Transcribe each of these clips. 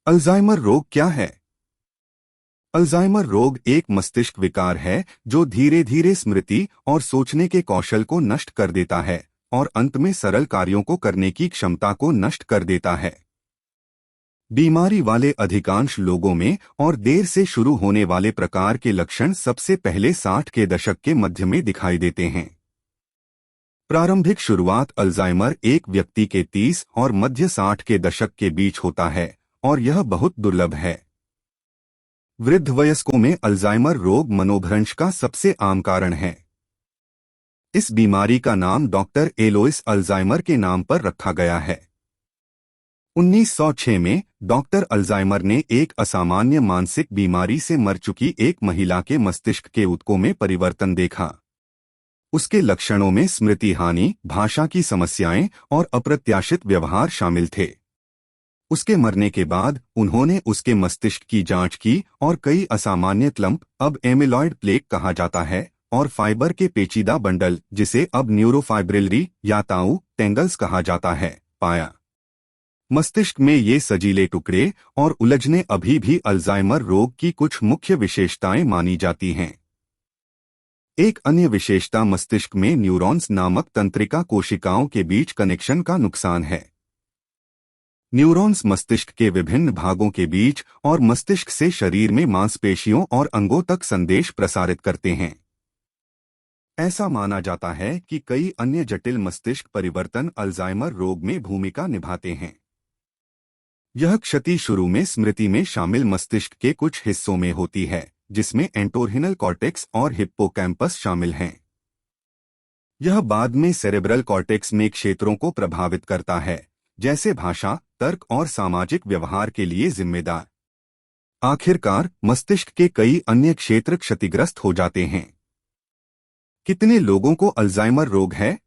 Alzheimer रोग क्या है? अल्जाइमर रोग एक मस्तिष्क विकार है जो धीरे धीरे स्मृति और सोचने के कौशल को नष्ट कर देता है और अंत में सरल कार्यों को करने की क्षमता को नष्ट कर देता है। बीमारी वाले अधिकांश लोगों में और देर से शुरू होने वाले प्रकार के लक्षण सबसे पहले 60 के दशक के मध्य में दिखाई देते हैं। प्रारंभिक शुरुआत अल्जाइमर एक व्यक्ति के 30 और मध्य 60 के दशक के बीच होता है और यह बहुत दुर्लभ है। वृद्ध वयस्कों में अल्जाइमर रोग मनोभ्रंश का सबसे आम कारण है। इस बीमारी का नाम डॉक्टर एलोइस अल्जाइमर के नाम पर रखा गया है। 1906 में डॉक्टर अल्जाइमर ने एक असामान्य मानसिक बीमारी से मर चुकी एक महिला के मस्तिष्क के ऊतकों में परिवर्तन देखा। उसके लक्षणों में स्मृति हानि, भाषा की समस्याएं और अप्रत्याशित व्यवहार शामिल थे। उसके मरने के बाद उन्होंने उसके मस्तिष्क की जांच की और कई असामान्य क्लम्प, अब एमिलॉइड प्लेक कहा जाता है, और फाइबर के पेचीदा बंडल, जिसे अब न्यूरोफाइब्रिलरी या ताऊ टेंगल्स कहा जाता है, पाया। मस्तिष्क में ये सजीले टुकड़े और उलझने अभी भी अल्जाइमर रोग की कुछ मुख्य विशेषताएं मानी जाती हैं। एक अन्य विशेषता मस्तिष्क में न्यूरॉन्स नामक तंत्रिका कोशिकाओं के बीच कनेक्शन का नुकसान है। न्यूरॉन्स मस्तिष्क के विभिन्न भागों के बीच और मस्तिष्क से शरीर में मांसपेशियों और अंगों तक संदेश प्रसारित करते हैं। ऐसा माना जाता है कि कई अन्य जटिल मस्तिष्क परिवर्तन अल्जाइमर रोग में भूमिका निभाते हैं। यह क्षति शुरू में स्मृति में शामिल मस्तिष्क के कुछ हिस्सों में होती है, जिसमें एंटोर्हिनल कॉर्टेक्स और हिप्पोकैम्पस शामिल हैं। यह बाद में सेरेब्रल कॉर्टेक्स में क्षेत्रों को प्रभावित करता है, जैसे भाषा, तर्क और सामाजिक व्यवहार के लिए जिम्मेदार। आखिरकार मस्तिष्क के कई अन्य क्षेत्र क्षतिग्रस्त हो जाते हैं। कितने लोगों को अल्जाइमर रोग है?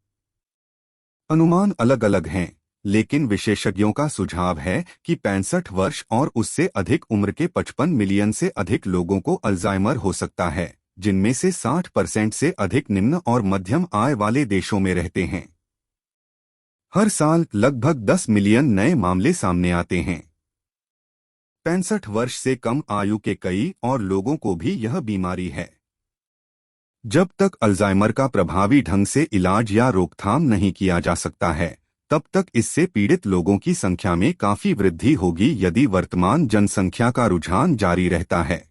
अनुमान अलग अलग हैं, लेकिन विशेषज्ञों का सुझाव है कि 65 वर्ष और उससे अधिक उम्र के 55 मिलियन से अधिक लोगों को अल्जाइमर हो सकता है, जिनमें से 60% से अधिक निम्न और मध्यम आय वाले देशों में रहते हैं। हर साल लगभग 10 मिलियन नए मामले सामने आते हैं। 65 वर्ष से कम आयु के कई और लोगों को भी यह बीमारी है। जब तक अल्जाइमर का प्रभावी ढंग से इलाज या रोकथाम नहीं किया जा सकता है, तब तक इससे पीड़ित लोगों की संख्या में काफी वृद्धि होगी यदि वर्तमान जनसंख्या का रुझान जारी रहता है।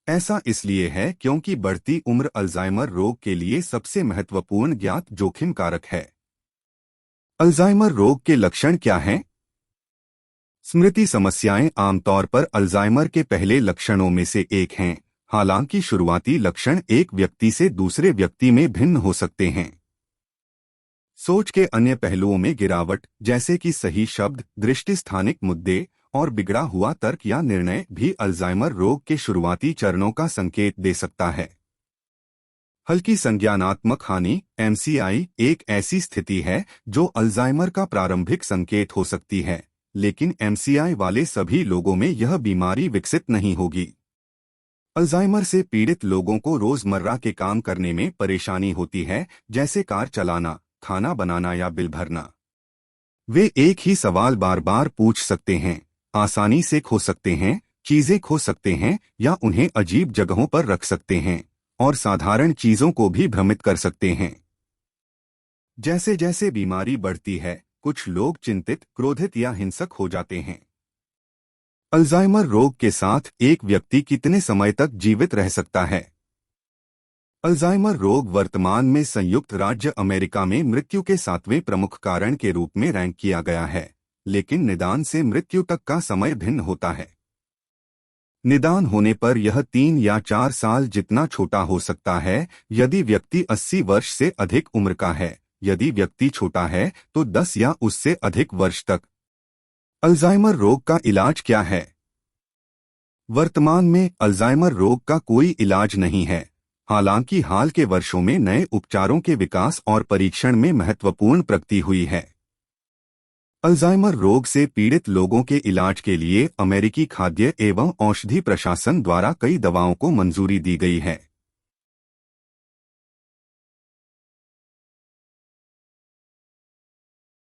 ऐसा इसलिए है क्योंकि बढ़ती उम्र अल्जाइमर रोग के लिए सबसे महत्वपूर्ण ज्ञात जोखिम कारक है। अल्जाइमर रोग के लक्षण क्या हैं? स्मृति समस्याएं आमतौर पर अल्जाइमर के पहले लक्षणों में से एक हैं, हालांकि शुरुआती लक्षण एक व्यक्ति से दूसरे व्यक्ति में भिन्न हो सकते हैं। सोच के अन्य पहलुओं में गिरावट, जैसे कि सही शब्द, दृष्टि, स्थानिक मुद्दे और बिगड़ा हुआ तर्क या निर्णय भी अल्जाइमर रोग के शुरुआती चरणों का संकेत दे सकता है। हल्की संज्ञानात्मक हानि (MCI) एक ऐसी स्थिति है जो अल्जाइमर का प्रारंभिक संकेत हो सकती है, लेकिन MCI वाले सभी लोगों में यह बीमारी विकसित नहीं होगी। अल्जाइमर से पीड़ित लोगों को रोजमर्रा के काम करने में परेशानी होती है, जैसे कार चलाना, खाना बनाना या बिल भरना। वे एक ही सवाल बार बार पूछ सकते हैं, आसानी से खो सकते हैं, चीजें खो सकते हैं या उन्हें अजीब जगहों पर रख सकते हैं, और साधारण चीजों को भी भ्रमित कर सकते हैं। जैसे जैसे बीमारी बढ़ती है, कुछ लोग चिंतित, क्रोधित या हिंसक हो जाते हैं। अल्जाइमर रोग के साथ एक व्यक्ति कितने समय तक जीवित रह सकता है? अल्जाइमर रोग वर्तमान में संयुक्त राज्य अमेरिका में मृत्यु के 7वें प्रमुख कारण के रूप में रैंक किया गया है, लेकिन निदान से मृत्यु तक का समय भिन्न होता है। निदान होने पर यह 3 या 4 साल जितना छोटा हो सकता है यदि व्यक्ति 80 वर्ष से अधिक उम्र का है। यदि व्यक्ति छोटा है तो 10 या उससे अधिक वर्ष तक। अल्जाइमर रोग का इलाज क्या है? वर्तमान में अल्जाइमर रोग का कोई इलाज नहीं है, हालांकि हाल के वर्षों में नए उपचारों के विकास और परीक्षण में महत्वपूर्ण प्रगति हुई है। अल्जाइमर रोग से पीड़ित लोगों के इलाज के लिए अमेरिकी खाद्य एवं औषधि प्रशासन द्वारा कई दवाओं को मंजूरी दी गई है।